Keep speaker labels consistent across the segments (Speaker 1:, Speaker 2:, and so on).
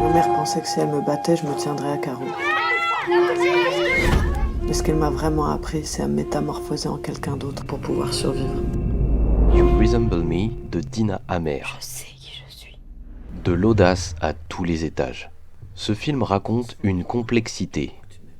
Speaker 1: Ma mère pensait que si elle me battait, je me tiendrais à carreau. Mais ce qu'elle m'a vraiment appris, c'est à me métamorphoser en quelqu'un d'autre pour pouvoir survivre.
Speaker 2: You Resemble Me de Dina Amer.
Speaker 3: Je sais qui je suis.
Speaker 2: De l'audace à tous les étages. Ce film raconte une complexité,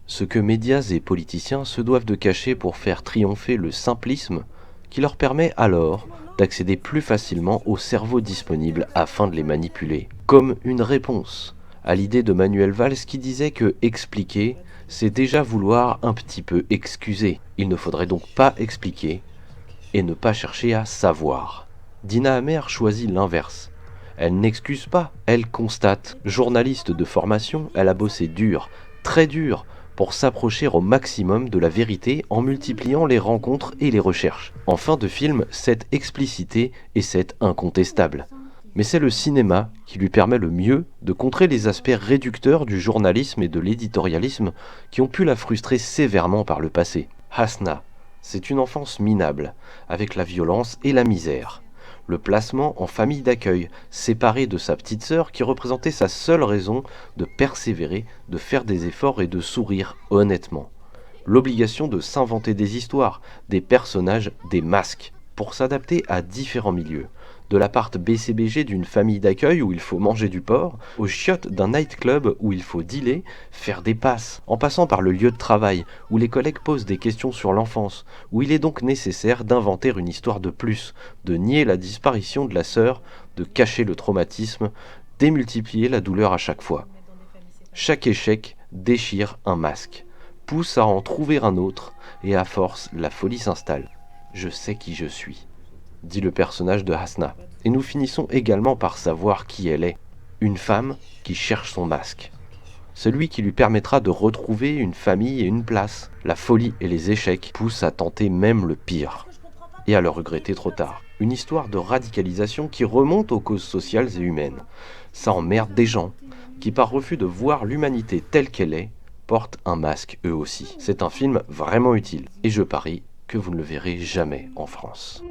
Speaker 2: ce que médias et politiciens se doivent de cacher pour faire triompher le simplisme qui leur permet alors d'accéder plus facilement au cerveau disponible afin de les manipuler. Comme une réponse à l'idée de Manuel Valls qui disait que expliquer, c'est déjà vouloir un petit peu excuser. Il ne faudrait donc pas expliquer et ne pas chercher à savoir. Dina Amer choisit l'inverse. Elle n'excuse pas, elle constate. Journaliste de formation, elle a bossé dur, très dur, pour s'approcher au maximum de la vérité en multipliant les rencontres et les recherches. En fin de film, cette explicité et c'est incontestable. Mais c'est le cinéma qui lui permet le mieux de contrer les aspects réducteurs du journalisme et de l'éditorialisme qui ont pu la frustrer sévèrement par le passé. Hasna, c'est une enfance minable, avec la violence et la misère. Le placement en famille d'accueil, séparée de sa petite sœur qui représentait sa seule raison de persévérer, de faire des efforts et de sourire honnêtement. L'obligation de s'inventer des histoires, des personnages, des masques, pour s'adapter à différents milieux. De l'appart BCBG d'une famille d'accueil où il faut manger du porc, aux chiottes d'un nightclub où il faut dealer, faire des passes, en passant par le lieu de travail où les collègues posent des questions sur l'enfance, où il est donc nécessaire d'inventer une histoire de plus, de nier la disparition de la sœur, de cacher le traumatisme, démultiplier la douleur à chaque fois. Chaque échec déchire un masque, pousse à en trouver un autre, et à force, la folie s'installe. Je sais qui je suis, dit le personnage de Hasna. Et nous finissons également par savoir qui elle est. Une femme qui cherche son masque. Celui qui lui permettra de retrouver une famille et une place. La folie et les échecs poussent à tenter même le pire. Et à le regretter trop tard. Une histoire de radicalisation qui remonte aux causes sociales et humaines. Ça emmerde des gens qui, par refus de voir l'humanité telle qu'elle est, portent un masque eux aussi. C'est un film vraiment utile. Et je parie que vous ne le verrez jamais en France.